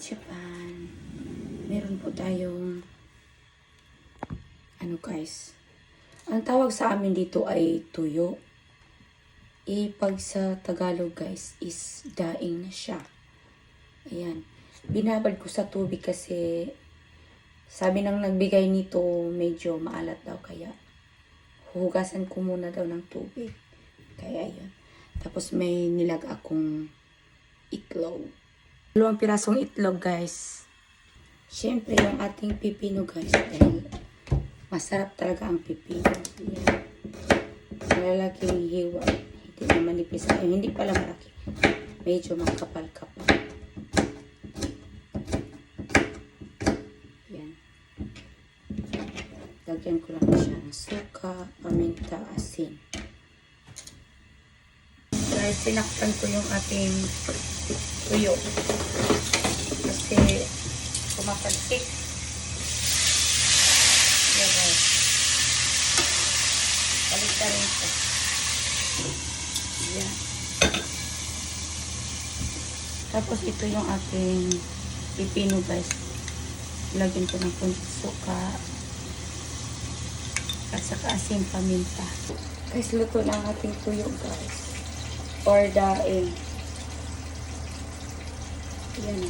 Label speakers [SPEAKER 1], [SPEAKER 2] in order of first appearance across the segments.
[SPEAKER 1] Japan, meron po tayong guys, ang tawag sa amin dito ay tuyo. Pag sa Tagalog guys is daing na siya. Ayan, binabad ko sa tubig kasi sabi nang nagbigay nito medyo maalat daw, kaya huhugasan ko muna daw ng tubig. Kaya yun. Tapos may nilag akong itlog. 2 pirasong itlog guys. Siyempre yung ating pipino guys, dahil masarap talaga ang pipino. Yan. Malalaking hiwa. Hindi na manipis. Ay, hindi pala malaki. Medyo makapal-kapal. Yan. Lagyan ko lang siya ng suka, paminta, asin. Guys, sinakpan ko yung ating tuyo. Kasi kumakalsik. Yan guys. Balik na rin ito. Yan. Tapos ito yung ating pipino guys. Lagyan ko ng kunti suka. At saka asin, paminta. Guys, luto na ang ating tuyo guys. Or daing. Yan.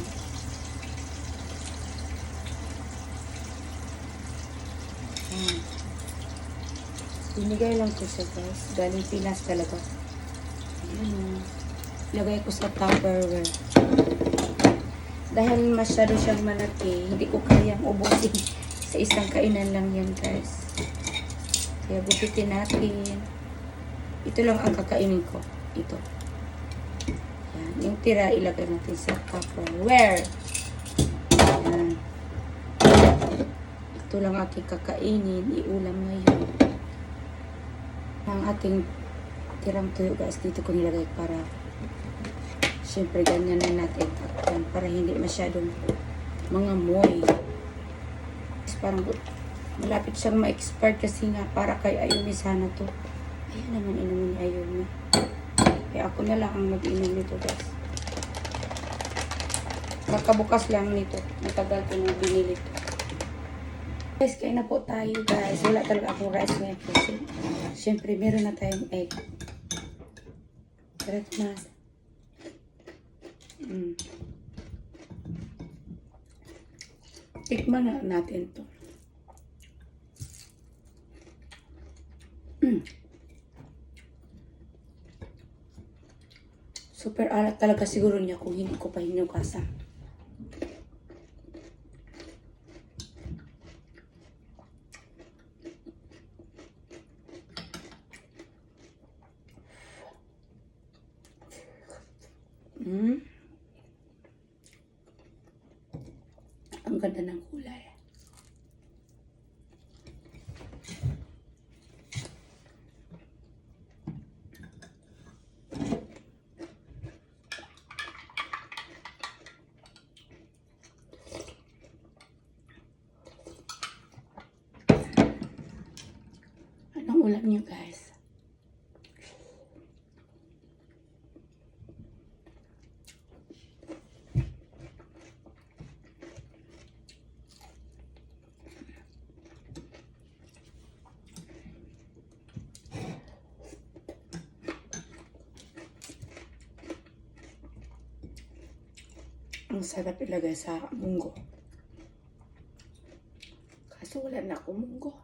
[SPEAKER 1] Binigay lang ko siya guys. Galing Pinas talaga. Ayan. Lagay ko sa Tupperware. Dahil masyado siyang malaki, hindi ko kayang ubusin. Sa isang kainan lang yan guys. Kaya bukitin natin. Ito lang ang kakainin ko. Ito. Yan. Yung tira ilagay natin sa Tupperware. Yan. Ito lang aking kakainin. Iulam ngayon. Ang ating tirang tuyo guys, dito ko nilagay para syempre ganyan na natin yan, para hindi masyadong mga moy. Parang malapit siyang ma-expire kasi nga para kay Ayumi sana to. Ayan naman inumin ni Ayumi. Kaya ako na lang ang mag-inom nito guys. Kakabukas lang nito. Matagal ko nang binili to. Guys, kain na po tayo guys. Wala talaga akong rice ngayon kasi syempre meron na tayong egg. Karat mas. Tikman na natin to. Super alat talaga siguro niya kung hindi ko pa hinugasan. Ang ganda ng kulay. Anong ulam niyo guys? Ang sarap ilagay sa munggo. Kaso wala na akong munggo.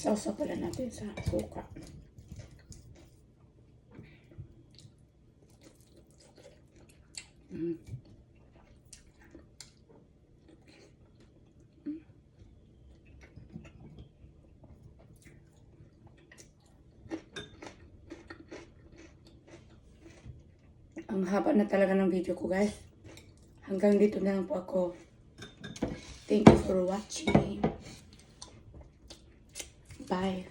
[SPEAKER 1] Sausaw pala natin sa suka. Ang haba na talaga ng video ko guys. Hanggang dito na lang po ako. Thank you for watching. Bye.